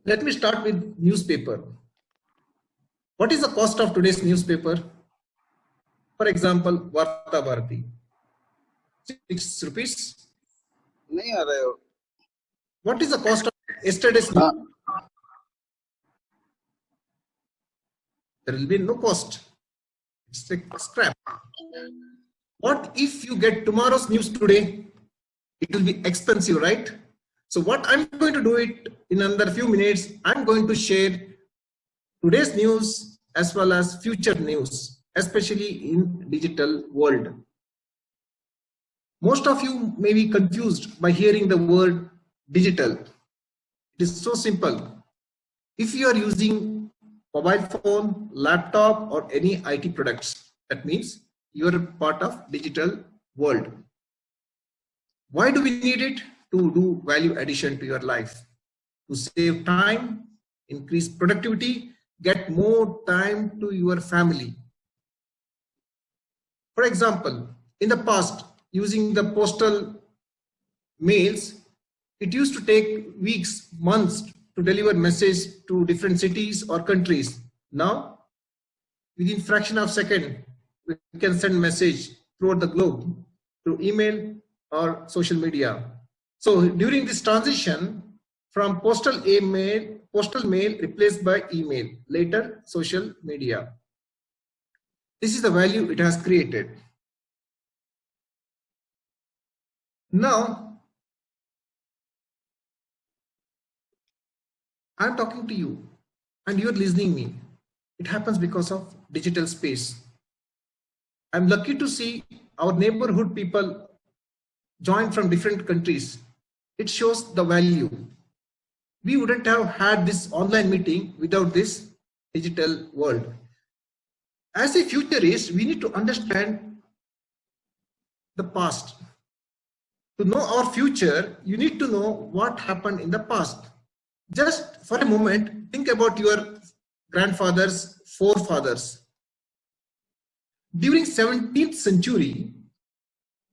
Let me start with newspaper. What is the cost of today's newspaper? For example, Varta Bharati. 6 rupees. नहीं आ रहे हो. What is the cost of yesterday's news? There will be no cost. It's like scrap. What if you get tomorrow's news today? It will be expensive, right? So what I'm going to do it in another few minutes, I'm going to share today's news as well as future news, especially in digital world. Most of you may be confused by hearing the word digital. It is so simple. If you are using mobile phone, laptop, or any IT products, that means you are part of digital world. Why do we need it? To do value addition to your life, to save time, increase productivity, get more time to your family. For example, in the past, using the postal mails, it used to take weeks, months to deliver message to different cities or countries. Now, within fraction of a second, we can send message throughout the globe through email or social media. So during this transition from postal mail replaced by email, later social media. This is the value it has created. Now, I'm talking to you and you're listening me. It happens because of digital space. I'm lucky to see our neighborhood people join from different countries. It shows the value. We wouldn't have had this online meeting without this digital world. As a futurist, we need to understand the past. To know our future, you need to know what happened in the past. Just for a moment, think about your grandfathers, forefathers. During 17th century,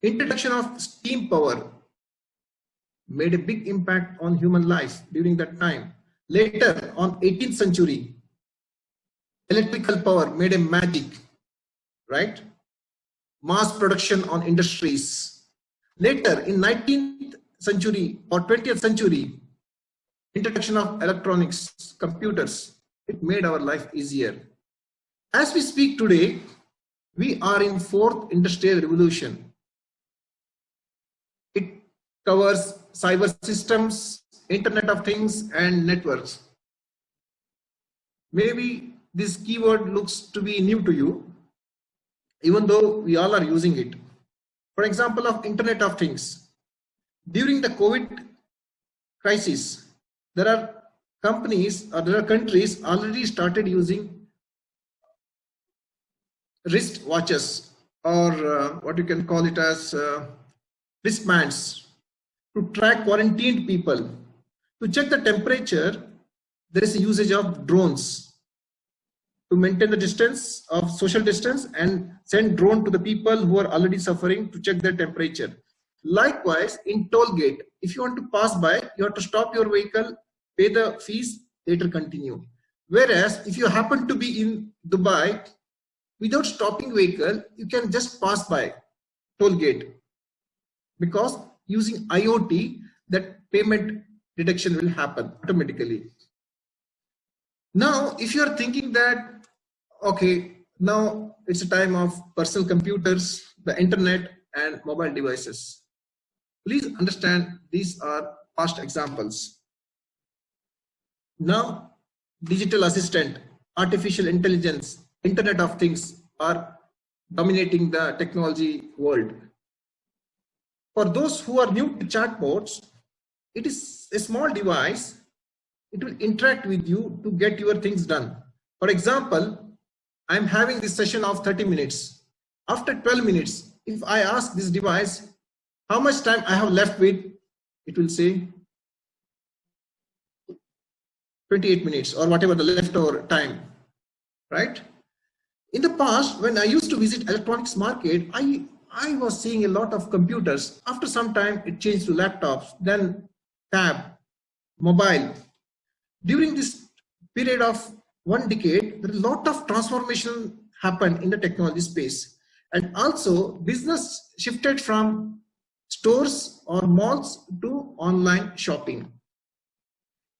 introduction of steam power made a big impact on human life during that time. Later, on 18th century, electrical power made a magic, right? Mass production on industries. Later, in 19th century or 20th century, introduction of electronics, computers, it made our life easier. As we speak today, we are in 4th industrial revolution. It covers cyber systems, Internet of Things, and networks. Maybe this keyword looks to be new to you, even though we all are using it. For example, of Internet of Things. During the COVID crisis, there are companies or there are countries already started using wrist watches or what you can call it as wristbands to track quarantined people. To check the temperature, there is a usage of drones to maintain the distance of social distance and send drone to the people who are already suffering to check their temperature. Likewise, in toll gate, if you want to pass by, you have to stop your vehicle, pay the fees, later continue. Whereas if you happen to be in Dubai, without stopping vehicle, you can just pass by toll gate, because using IoT, that payment deduction will happen automatically. Now, if you are thinking that, okay, now it's a time of personal computers, the internet, and mobile devices. Please understand these are past examples. Now, digital assistant, artificial intelligence, Internet of Things are dominating the technology world. For those who are new to chatbots, it is a small device. It will interact with you to get your things done. For example, I'm having this session of 30 minutes. After 12 minutes, if I ask this device how much time I have left with, it will say 28 minutes or whatever the leftover time, right? In the past, when I used to visit electronics market, I was seeing a lot of computers. After some time, it changed to laptops, then tab, mobile. During this period of 1 decade, there is a lot of transformation happened in the technology space. And also business shifted from stores or malls to online shopping.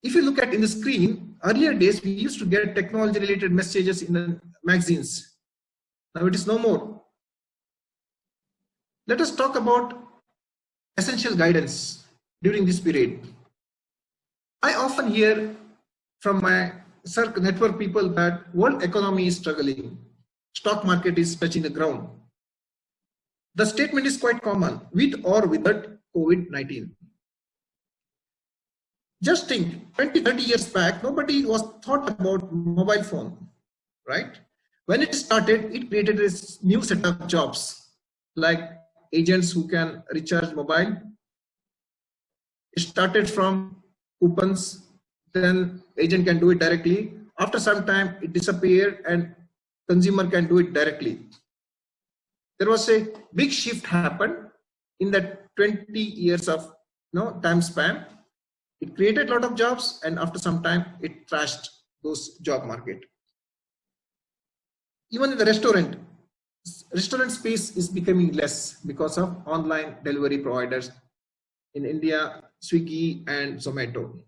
If you look at in the screen, earlier days, we used to get technology related messages in the magazines. Now it is no more. Let us talk about essential guidance during this period. I often hear from my network people that world economy is struggling, stock market is touching the ground. The statement is quite common, with or without COVID-19. Just think, 20, 30 years back, nobody was thought about mobile phone, right? When it started, it created this new set of jobs, like agents who can recharge mobile. It started from coupons, then agent can do it directly. After some time, it disappeared and consumer can do it directly. There was a big shift happened in that 20 years of time span. It created a lot of jobs, and after some time, it trashed those job market. Even in the restaurant space is becoming less because of online delivery providers. In India, Swiggy and Zomato.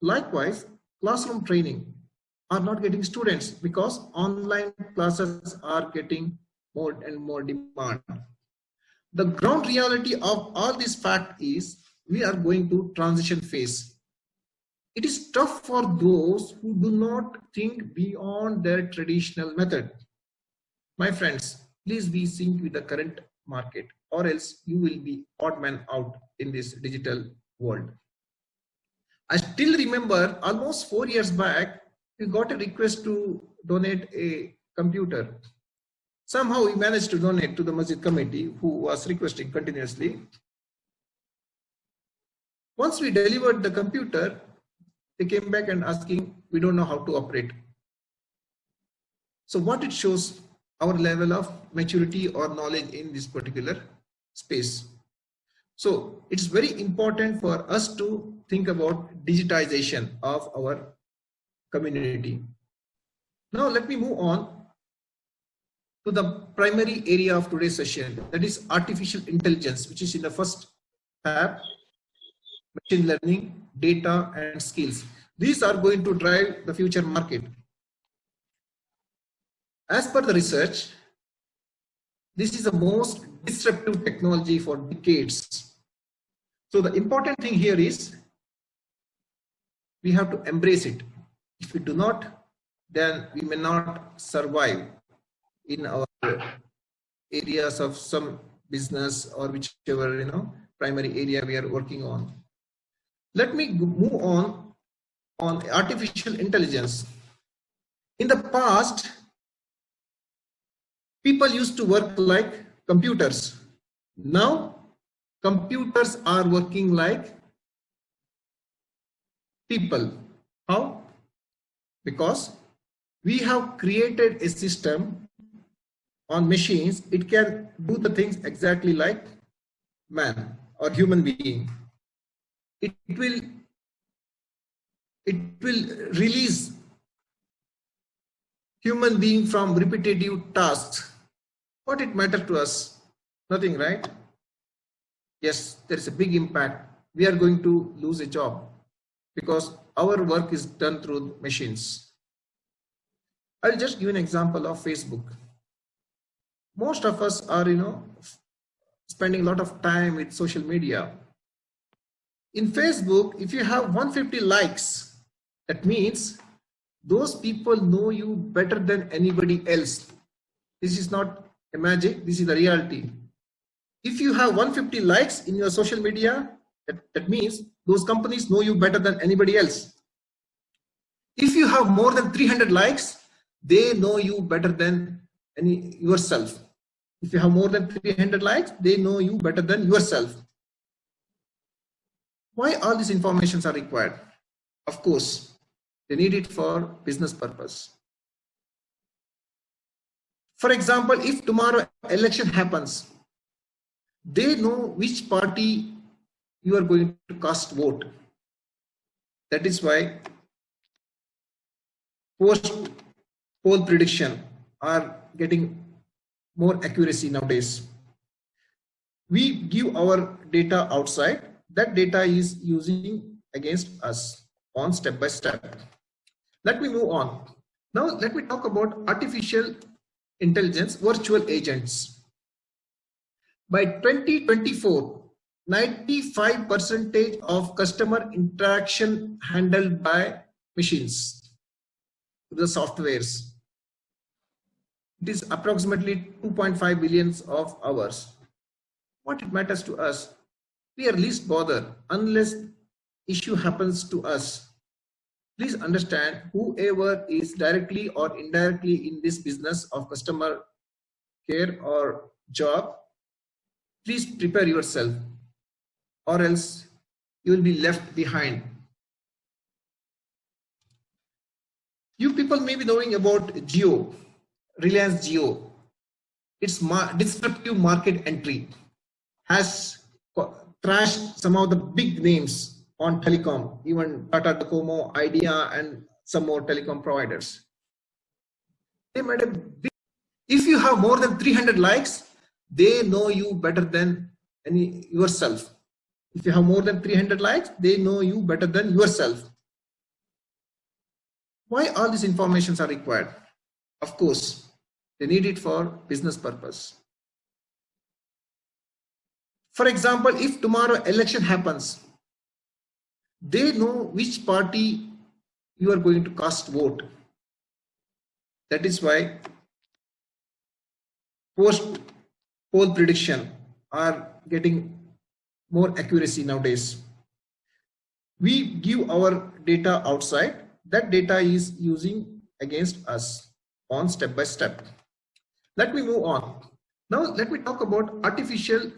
Likewise, classroom training are not getting students because online classes are getting more and more demand. The ground reality of all this fact is we are going to transition phase. It is tough for those who do not think beyond their traditional method. My friends, please be synced with the current market, or else you will be odd man out in this digital world. I still remember almost 4 years back, we got a request to donate a computer. Somehow we managed to donate to the Masjid committee who was requesting continuously. Once we delivered the computer, they came back and asking, we don't know how to operate. So what it shows, our level of maturity or knowledge in this particular space. So it's very important for us to think about digitization of our community. Now let me move on to the primary area of today's session, that is artificial intelligence, which is in the first tab, machine learning, data and skills. These are going to drive the future market. As per the research, this is the most disruptive technology for decades. So the important thing here is we have to embrace it. If we do not, then we may not survive in our areas of some business or whichever primary area we are working on. Let me move on artificial intelligence. In the past, people used to work like computers. Now, computers are working like people. How? Because we have created a system on machines. It can do the things exactly like man or human being. It will release human being from repetitive tasks. What it matters to us? Nothing, right? Yes, there is a big impact. We are going to lose a job because our work is done through machines. I'll just give an example of Facebook. Most of us are, spending a lot of time with social media. In Facebook, if you have 150 likes, that means those people know you better than anybody else. This is not a magic, this is the reality. If you have 150 likes in your social media, that means those companies know you better than anybody else. If you have more than 300 likes, they know you better than yourself. If you have more than 300 likes, they know you better than yourself. Why all these informations are required? Of course, they need it for business purpose. For example, if tomorrow election happens, they know which party you are going to cast vote. That is why post poll prediction are getting more accuracy nowadays. We give our data outside, that data is using against us on step by step. Let me move on. Now let me talk about artificial intelligence virtual agents. By 2024, 95% of customer interaction handled by machines, the softwares. It is approximately 2.5 billion of hours. What it matters to us, we are least bothered unless issue happens to us. Please understand, whoever is directly or indirectly in this business of customer care or job, please prepare yourself, or else you will be left behind. You people may be knowing about Jio, Reliance Jio. Its disruptive market entry has trashed some of the big names on telecom, even Tata Docomo, Idea, and some more telecom providers. They made a big, if you have more than 300 likes, they know you better than yourself. If you have more than 300 likes, they know you better than yourself. Why all these informations are required? Of course, they need it for business purpose. For example, if tomorrow election happens, they know which party you are going to cast vote. That is why post poll prediction are getting more accuracy nowadays. We give our data outside, that data is using against us on step by step. Let me move on. Now let me talk about artificial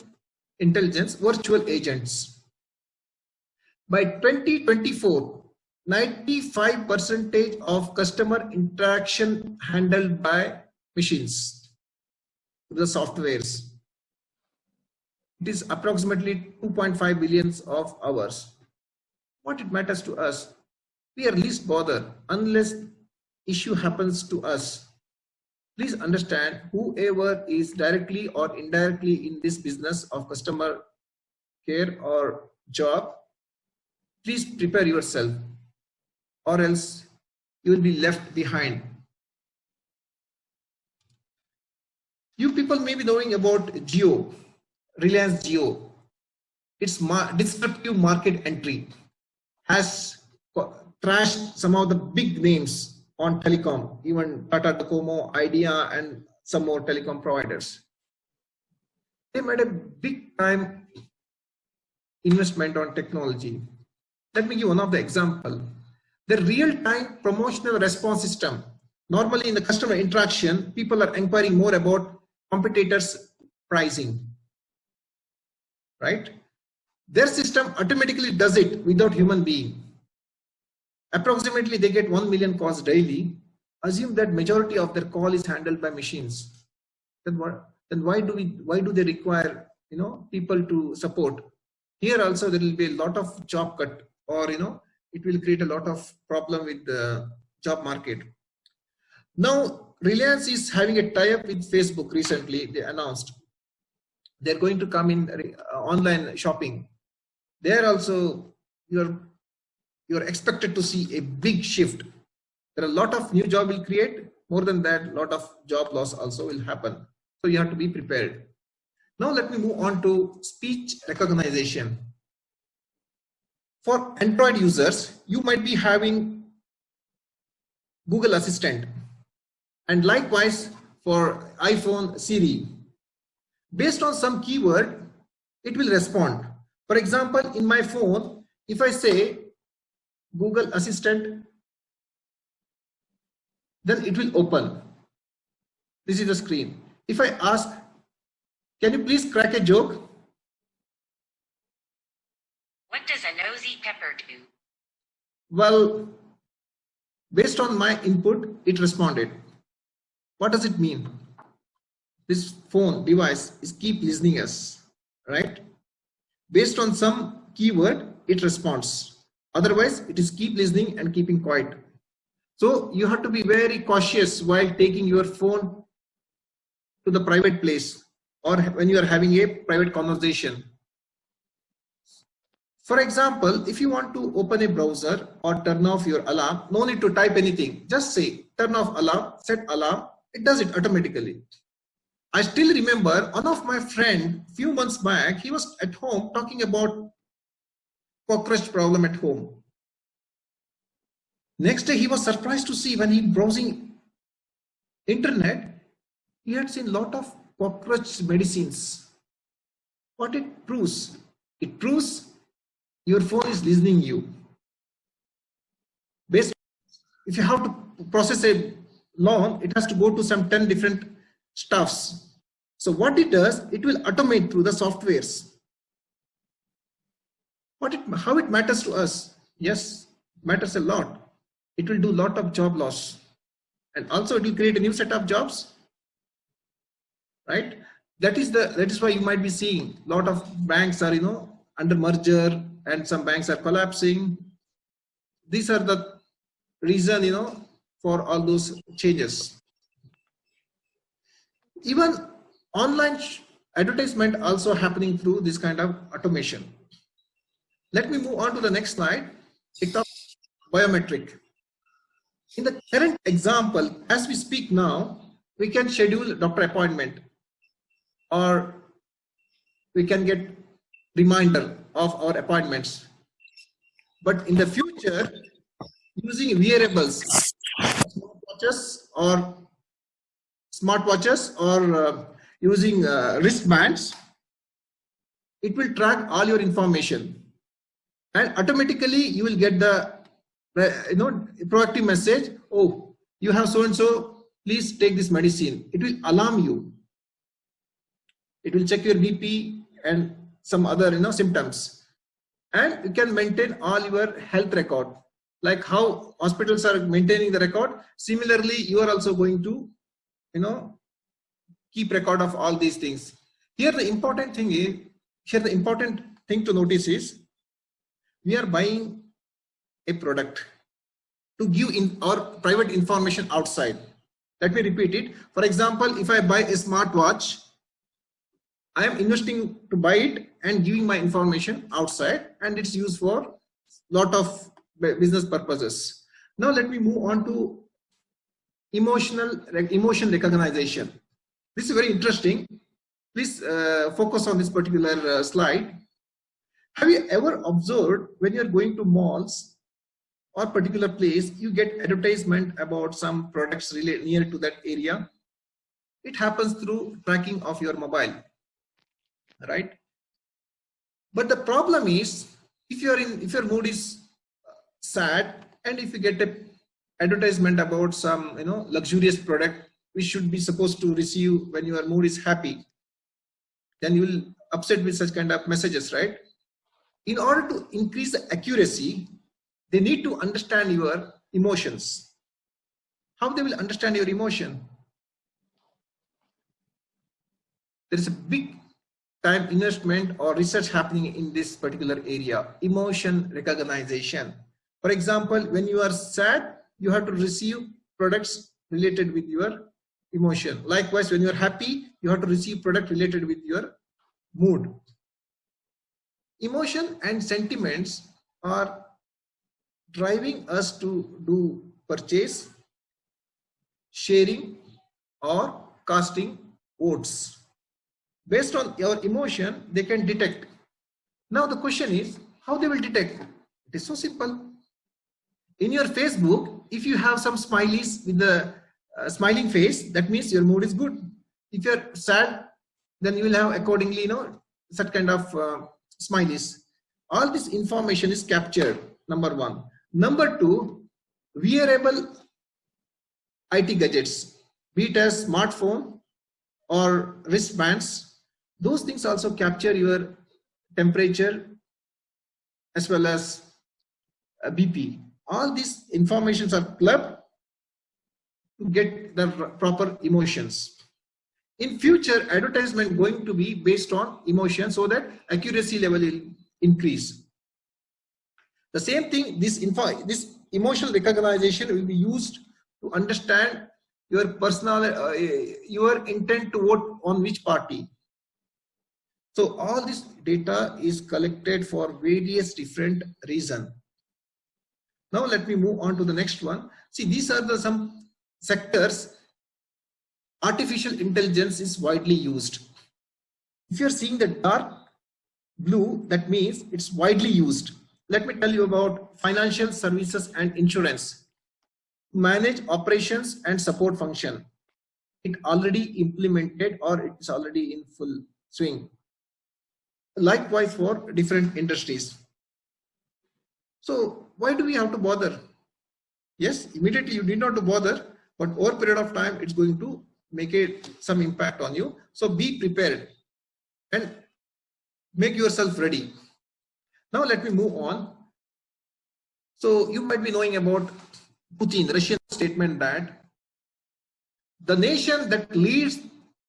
intelligence virtual agents. By 2024, 95% of customer interaction handled by machines, the softwares. It is approximately 2.5 billion of hours. What it matters to us, we are least bothered unless issue happens to us. Please understand, whoever is directly or indirectly in this business of customer care or job, please prepare yourself, or else you will be left behind. You people may be knowing about Jio, Reliance Jio. Its disruptive market entry has trashed some of the big names on telecom, even Tata Docomo, Idea, and some more telecom providers. They made a big time investment on technology. Let me give one of the example. The real-time promotional response system. Normally in the customer interaction, people are inquiring more about competitors' pricing, right? Their system automatically does it without human being. Approximately they get 1 million calls daily. Assume that majority of their call is handled by machines. Then why do they require people to support? Here also there will be a lot of job cut, or it will create a lot of problem with the job market. Now Reliance is having a tie-up with Facebook. Recently they announced they're going to come in online shopping. There also you're expected to see a big shift. There are a lot of new job will create. More than that, a lot of job loss also will happen. So you have to be prepared. Now let me move on to speech recognition. For Android users, you might be having Google Assistant, and likewise for iPhone Siri. Based on some keyword, it will respond. For example, in my phone, if I say Google Assistant, then it will open. This is the screen. If I ask, can you please crack a joke? What does a nosy pepper do? Well, based on my input, it responded. What does it mean? This phone device is keep listening us, right? Based on some keyword, it responds. Otherwise, it is keep listening and keeping quiet. So you have to be very cautious while taking your phone to the private place or when you are having a private conversation. For example, if you want to open a browser or turn off your alarm, no need to type anything. Just say turn off alarm, set alarm, it does it automatically. I still remember one of my friend few months back, he was at home talking about cockroach problem at home. Next day he was surprised to see when he browsing internet, he had seen lot of cockroach medicines. What it proves? It proves your phone is listening you. Based, if you have to process a loan, it has to go to some 10 different stuffs. So what it does, it will automate through the softwares. How it matters to us? Yes, matters a lot. It will do a lot of job loss, and also it will create a new set of jobs, right? That is why you might be seeing a lot of banks are under merger and some banks are collapsing. These are the reason for all those changes. Even online advertisement also happening through this kind of automation. Let me move on to the next slide. It talks biometric. In the current example, as we speak now, we can schedule doctor appointment or we can get reminder of our appointments. But in the future, using wearables, smartwatches or using wristbands, it will track all your information and automatically you will get the proactive message. Oh, you have so and so, please take this medicine. It will alarm you. It will check your BP and some other symptoms, and you can maintain all your health record, like how hospitals are maintaining the record. Similarly, you are also going to keep record of all these things. Here the important thing to notice is we are buying a product to give in our private information outside. Let me repeat it. For example, if I buy a smartwatch, I am investing to buy it and giving my information outside, and it's used for lot of business purposes. Now let me move on to emotion recognition. This is very interesting. Please focus on this particular slide. Have you ever observed when you're going to malls or particular place, you get advertisement about some products related near to that area? It happens through tracking of your mobile, right? But the problem is, if your mood is sad, and if you get a advertisement about some luxurious product which should be supposed to receive when your mood is happy, then you will upset with such kind of messages, right? In order to increase the accuracy, they need to understand your emotions. How they will understand your emotion? There is a big time investment or research happening in this particular area, emotion recognition. For example, when you are sad, you have to receive products related with your emotion. Likewise, when you are happy, you have to receive product related with your mood. Emotion and sentiments are driving us to do purchase, sharing, or casting votes. Based on your emotion, they can detect. Now the question is, how they will detect? It is so simple. In your Facebook, if you have some smileys with the smiling face, that means your mood is good. If you're sad, then you will have accordingly, such kind of smileys. All this information is captured, number one. Number two, wearable IT gadgets, be it as smartphone or wristbands, those things also capture your temperature as well as BP. All these informations are clubbed to get the proper emotions. In future, advertisement going to be based on emotion so that accuracy level will increase. The same thing, this emotional recognition will be used to understand your personal, your intent to vote on which party. So all this data is collected for various different reasons. Now let me move on to the next one. See, these are the some sectors artificial intelligence is widely used. If you're seeing the dark blue, that means it's widely used. Let me tell you about financial services and insurance. Manage operations and support function. It already implemented or it is already in full swing. Likewise for different industries. So why do we have to bother? Yes, immediately you need not to bother, but over a period of time it's going to make some impact on you. So be prepared and make yourself ready. Now let me move on. So you might be knowing about Putin, Russian statement that the nation that leads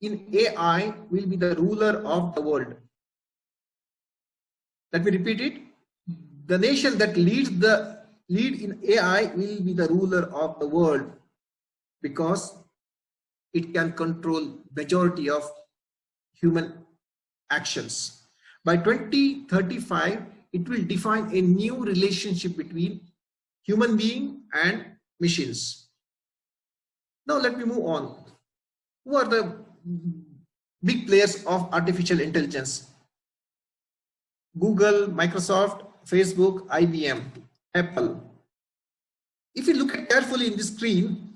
in AI will be the ruler of the world. Let me repeat it. The nation that lead in AI will be the ruler of the world because it can control majority of human actions. By 2035, it will define a new relationship between human being and machines. Now let me move on. Who are the big players of artificial intelligence? Google, Microsoft, Facebook, IBM, Apple. If you look at carefully in the screen,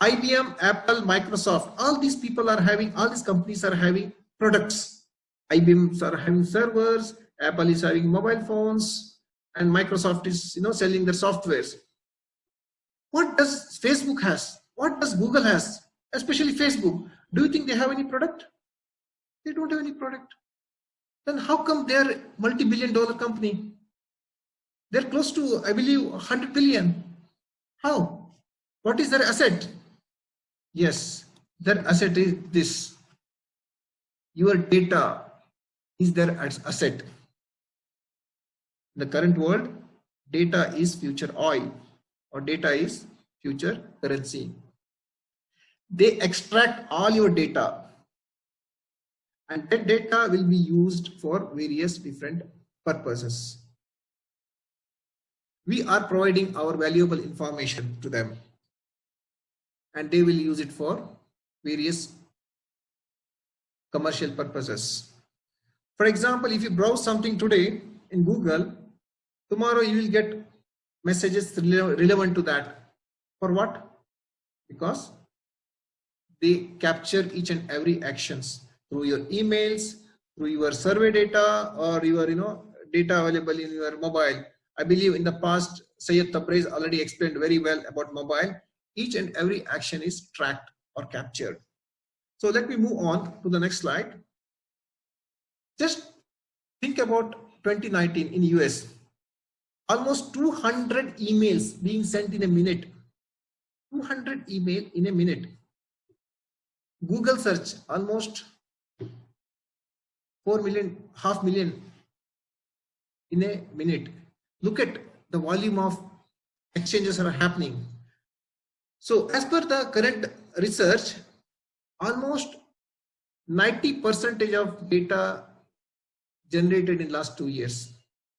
IBM, Apple, Microsoft, all these people are having, all these companies are having products. IBM are having servers, Apple is having mobile phones, and Microsoft is selling their softwares. What does Facebook has? What does Google has? Especially Facebook. Do you think they have any product? They don't have any product. Then how come they are multi-billion-dollar company? They're close to, I believe, 100 billion. How? What is their asset? Yes, their asset is this. Your data is their asset. In the current world, data is future oil or data is future currency. They extract all your data and that data will be used for various different purposes. We are providing our valuable information to them and they will use it for various commercial purposes. For example, if you browse something today in Google, tomorrow you will get messages relevant to that. For what? Because they capture each and every actions through your emails, through your survey data, or your data available in your mobile. I believe in the past, Syed Tabriz already explained very well about mobile. Each and every action is tracked or captured. So let me move on to the next slide. Just think about 2019 in US. Almost 200 emails being sent in a minute. 200 email in a minute. Google search almost 4 million, half million in a minute. Look at the volume of exchanges are happening. So as per the current research, almost 90% of data generated in last 2 years.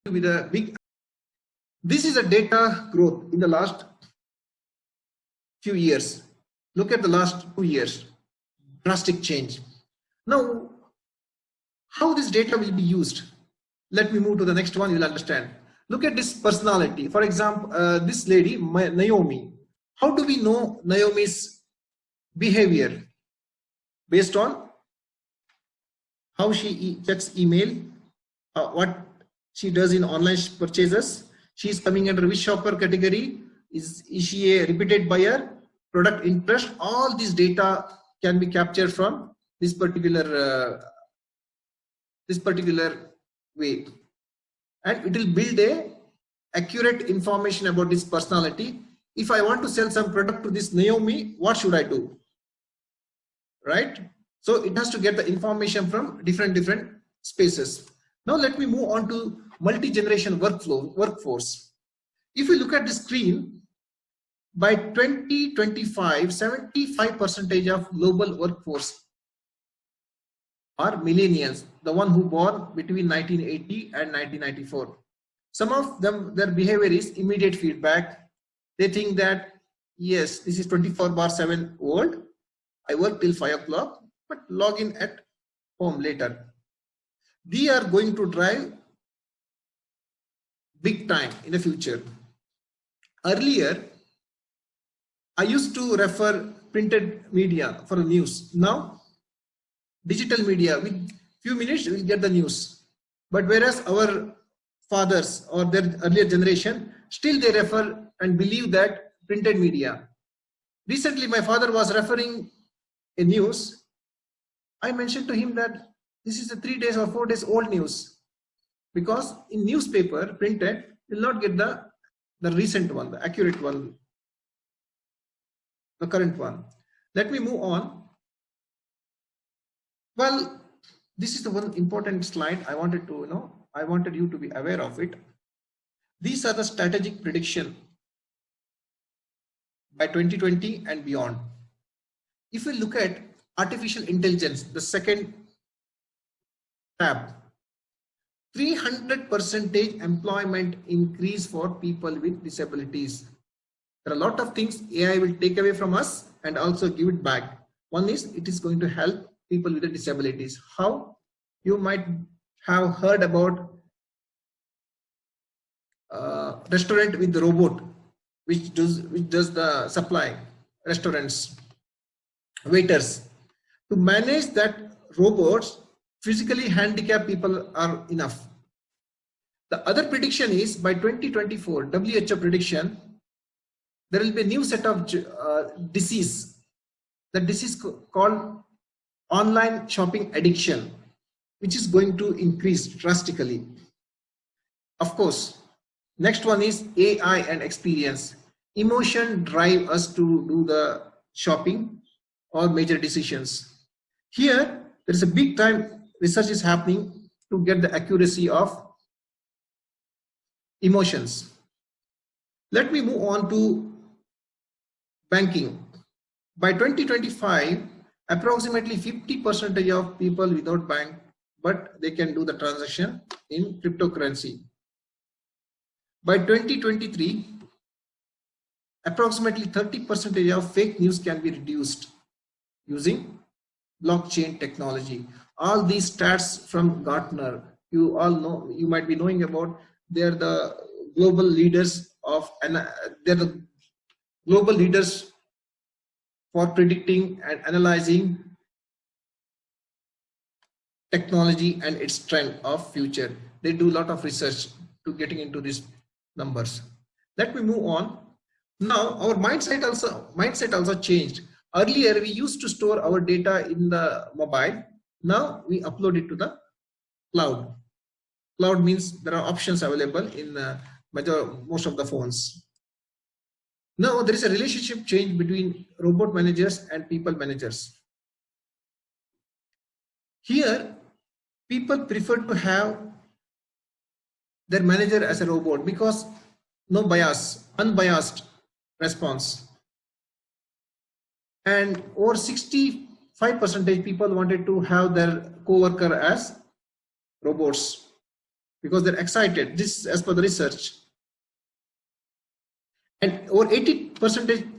With a big, this is a data growth in the last few years. Look at the last 2 years, drastic change. Now, how this data will be used? Let me move to the next one, you will understand. Look at this personality. For example, this lady, Naomi. How do we know Naomi's behavior? Based on how she checks email, what she does in online purchases. She is coming under which shopper category? Is she a repeated buyer? Product interest? All this data can be captured from this particular way, and it will build a accurate information about this personality. If I want to sell some product to this Naomi, what should I do? Right? So it has to get the information from different spaces. Now let me move on to multi-generation workforce. If you look at the screen, by 2025, 75% of global workforce are millennials, the one who born between 1980 and 1994. Some of them, their behavior is immediate feedback. They think that, yes, this is 24/7 world. I work till 5 o'clock, but log in at home later. They are going to drive big time in the future. Earlier, I used to refer printed media for the news. Now, digital media, with few minutes, we'll get the news. But whereas our fathers or their earlier generation, still they refer and believe that printed media. Recently, my father was referring a news. I mentioned to him that this is a 3 days or 4 days old news, because in newspaper printed, you'll not get the recent one, the accurate one, the current one. Let me move on. Well, this is the one important slide I wanted to, I wanted you to be aware of it. These are the strategic prediction by 2020 and beyond. If we look at artificial intelligence, the second tab, 300% employment increase for people with disabilities. There are a lot of things AI will take away from us and also give it back. One is it is going to help people with disabilities. How? You might have heard about restaurant with the robot, which does the supply, restaurants, waiters. To manage that, robots, physically handicapped people are enough. The other prediction is by 2024, WHO prediction, there will be a new set of disease. The disease called online shopping addiction, which is going to increase drastically. Of course, next one is AI and experience. Emotion drive us to do the shopping or major decisions. Here, there is a big time research is happening to get the accuracy of emotions. Let me move on to banking. By 2025, approximately 50% of people without bank, but they can do the transaction in cryptocurrency. By 2023, approximately 30% of fake news can be reduced using blockchain technology. All these stats from Gartner, you all know, you might be knowing about. They're the global leaders of, and they're the global leaders for predicting and analyzing technology and its trend of future. They do a lot of research to getting into these numbers. Let me move on. Now our mindset also changed. Earlier we used to store our data in the mobile. Now we upload it to the cloud. Cloud means there are options available in most of the phones. Now there is a relationship change between robot managers and people managers. Here, people prefer to have their manager as a robot because no bias, unbiased response. And over 65% people wanted to have their co-worker as robots because they're excited. This is as per the research. And over 80%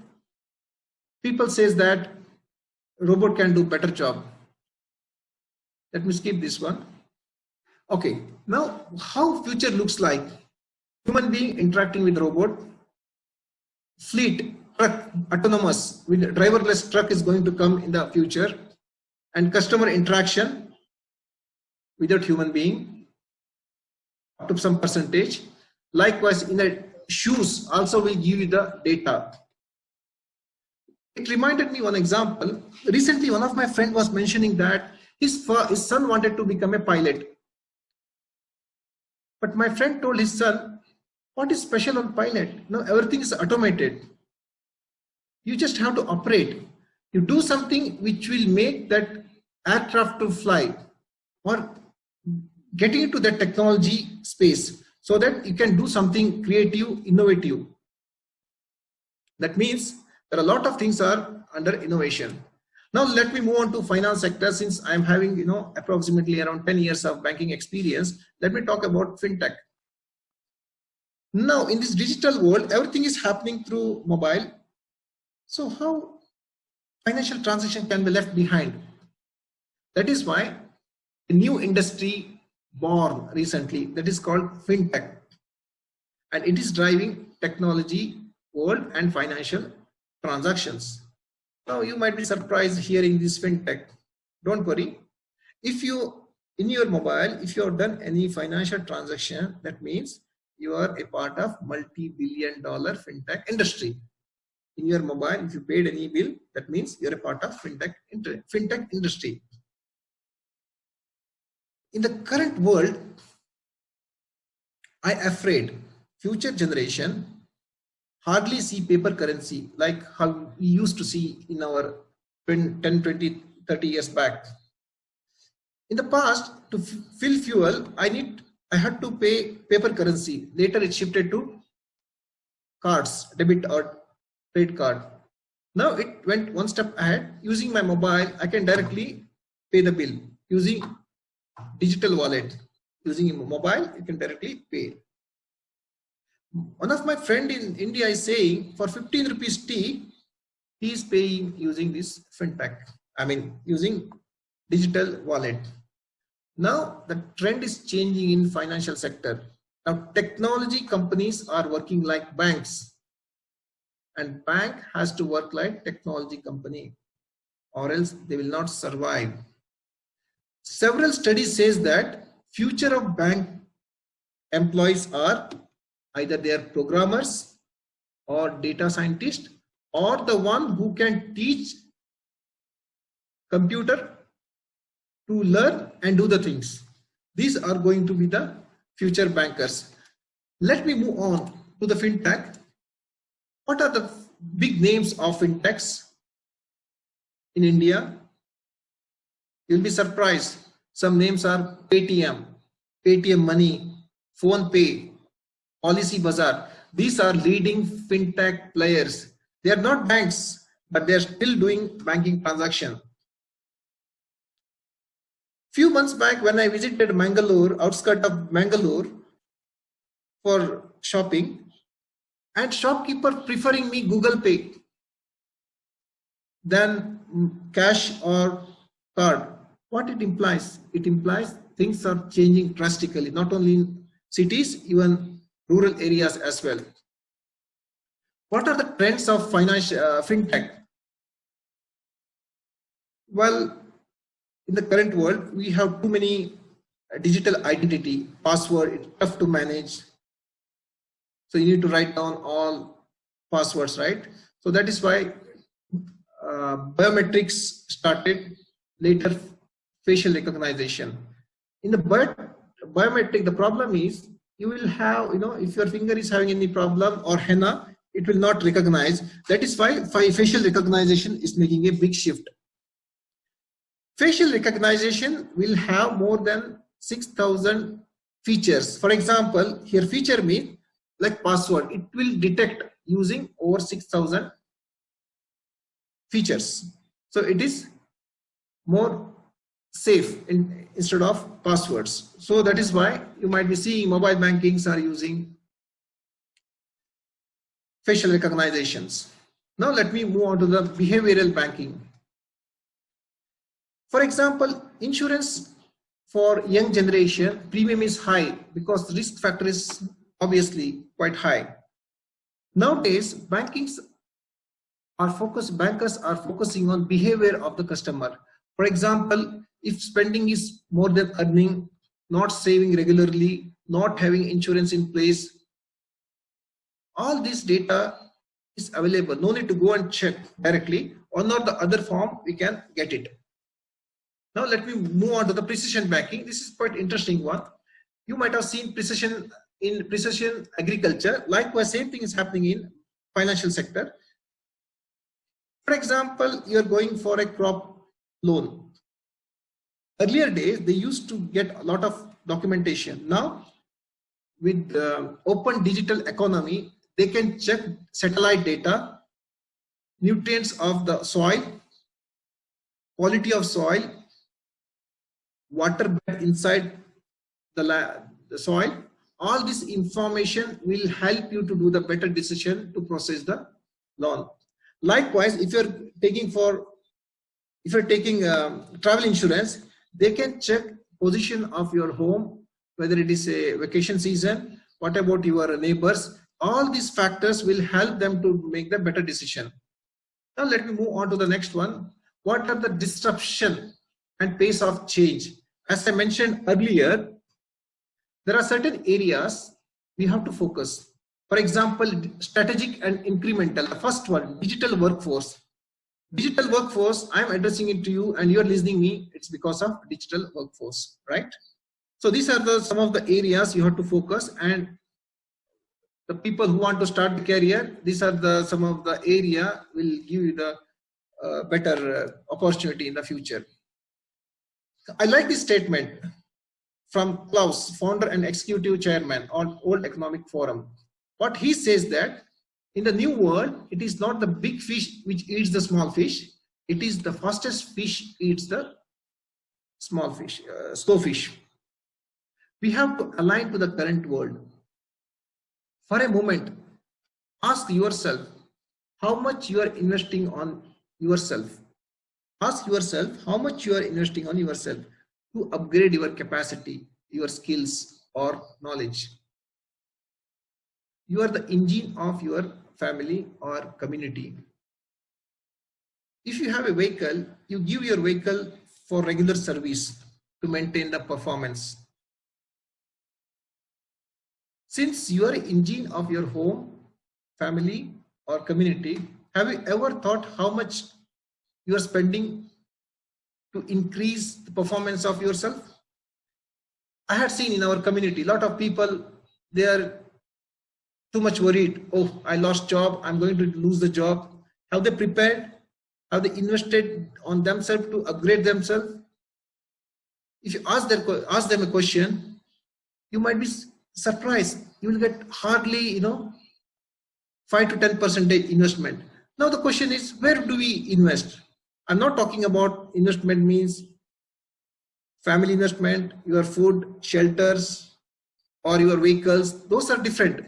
people says that robot can do better job. Let me skip this one. Okay, now how future looks like. Human being interacting with robot. Fleet, truck, autonomous with driverless truck is going to come in the future. And customer interaction without human being up to some percentage. Likewise, in the shoes also will give you the data. It reminded me one example. Recently, one of my friend was mentioning that his son wanted to become a pilot. But my friend told his son, what is special on pilot? No, everything is automated. You just have to operate. You do something which will make that aircraft to fly or getting into that technology space. so that you can do something creative, innovative. That means there are a lot of things are under innovation. Now let me move on to finance sector. Since I'm having approximately around 10 years of banking experience, let me talk about fintech. Now in this digital world, everything is happening through mobile. So how financial transaction can be left behind? That is why a new industry born recently, that is called fintech, and it is driving technology world and financial transactions. Now you might be surprised hearing this fintech. Don't worry. If you in your mobile, if you have done any financial transaction, that means you are a part of multi-billion-dollar fintech industry. In your mobile, if you paid any bill, that means you're a part of fintech industry. In the current world, I afraid future generation hardly see paper currency like how we used to see in our 10, 20, 30 years back. In the past, to fill fuel, I had to pay paper currency. Later it shifted to cards, debit or credit card. Now it went one step ahead. Using my mobile, I can directly pay the bill using digital wallet. Using a mobile, you can directly pay. One of my friend in India is saying for 15 rupees tea, he is paying using this fintech. I mean, using digital wallet. Now the trend is changing in financial sector. Now technology companies are working like banks, and bank has to work like technology company, or else they will not survive. Several studies says that future of bank employees are either they are programmers or data scientists or the one who can teach computer to learn and do the things. These are going to be the future bankers. Let me move on to the fintech. What are the big names of fintechs in India? You'll be surprised. Some names are Paytm, Paytm Money, PhonePe, Policy Bazaar. These are leading fintech players. They are not banks, but they are still doing banking transaction. Few months back when I visited Mangalore, outskirts of Mangalore for shopping, and shopkeeper preferring me Google Pay than cash or card. What it implies? It implies things are changing drastically, not only in cities, even rural areas as well. What are the trends of fintech? Well, in the current world, we have too many digital identity, password, it's tough to manage. So you need to write down all passwords, right? So that is why biometrics started, later facial recognition. In the biometric, the problem is you will have, if your finger is having any problem or henna, it will not recognize. That is why facial recognition is making a big shift. Facial recognition will have more than 6,000 features. For example, here feature means like password, it will detect using over 6,000 features. So it is more safe instead of passwords. So that is why you might be seeing mobile bankings are using facial recognitions. Now let me move on to the behavioral banking. For example, insurance for young generation, premium is high because the risk factor is obviously quite high. Nowadays, bankers are focusing on behavior of the customer. For example, if spending is more than earning, not saving regularly, not having insurance in place, all this data is available. No need to go and check directly. One or the other form, we can get it. Now let me move on to the precision banking. This is quite interesting one. You might have seen precision in precision agriculture. Likewise, same thing is happening in financial sector. For example, you're going for a crop loan. Earlier days, they used to get a lot of documentation. Now, with open digital economy, they can check satellite data, nutrients of the soil, quality of soil, water bed inside the soil. All this information will help you to do the better decision to process the loan. Likewise, if you're taking travel insurance, they can check position of your home, whether it is a vacation season, what about your neighbors. All these factors will help them to make the better decision. Now let me move on to the next one. What are the disruption and pace of change? As I mentioned earlier, there are certain areas we have to focus. For example, strategic and incremental. The first one, digital workforce. Digital workforce, I'm addressing it to you and you're listening me, it's because of digital workforce, right? So these are some of the areas you have to focus, and the people who want to start the career, these are some of the area will give you the better opportunity in the future. I like this statement from Klaus, founder and executive chairman on World Economic Forum. What he says that in the new world, it is not the big fish which eats the small fish. It is the fastest fish eats the small fish, slow fish. We have to align to the current world. For a moment, ask yourself how much you are investing on yourself. Ask yourself how much you are investing on yourself to upgrade your capacity, your skills or knowledge. You are the engine of your family or community. If you have a vehicle, you give your vehicle for regular service to maintain the performance. Since you are an engine of your home, family or community, have you ever thought how much you are spending to increase the performance of yourself? I had seen in our community, a lot of people, they are too much worried. Oh, I lost job, I'm going to lose the job. Have they prepared? Have they invested on themselves to upgrade themselves? If you ask them a question, you might be surprised. You will get hardly 5 to 10% investment. Now the question is, where do we invest? I'm not talking about investment means family investment, your food, shelters, or your vehicles. Those are different.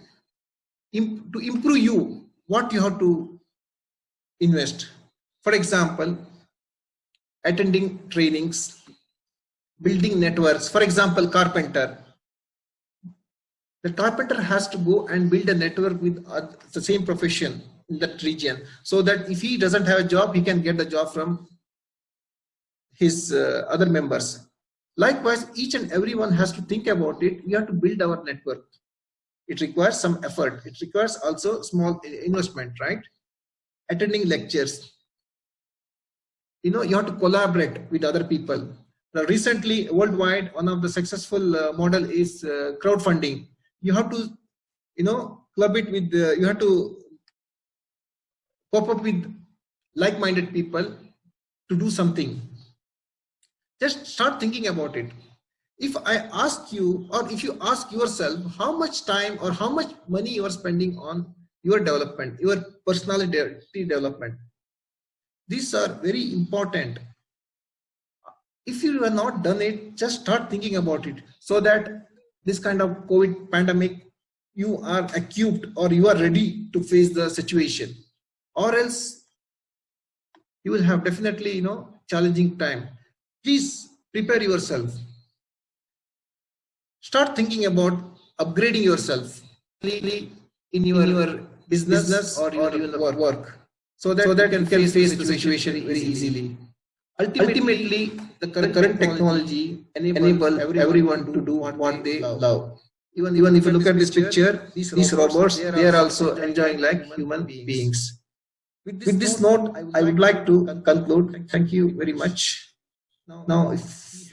To improve you, what you have to invest. For example, attending trainings, building networks. For example, carpenter. The carpenter has to go and build a network with the same profession in that region, so that if he doesn't have a job, he can get the job from his other members. Likewise, each and everyone has to think about it. We have to build our network. It requires some effort. It requires also small investment, right? Attending lectures. You have to collaborate with other people. Now, recently, worldwide, one of the successful model is crowdfunding. You have to, club it with, you have to cope up with like-minded people to do something. Just start thinking about it. If I ask you, or if you ask yourself, how much time or how much money you are spending on your development, your personality development, these are very important. If you have not done it, just start thinking about it, so that this kind of COVID pandemic, you are equipped or you are ready to face the situation, or else you will have definitely, challenging time. Please prepare yourself. Start thinking about upgrading yourself in your business or your work, so that you can face the situation very easily. Ultimately, the current technology enable everyone to do what they love. Even if you look at this picture, these robots, they are also enjoying like human beings. With this note, I would like to conclude. Thank you very much. Now, if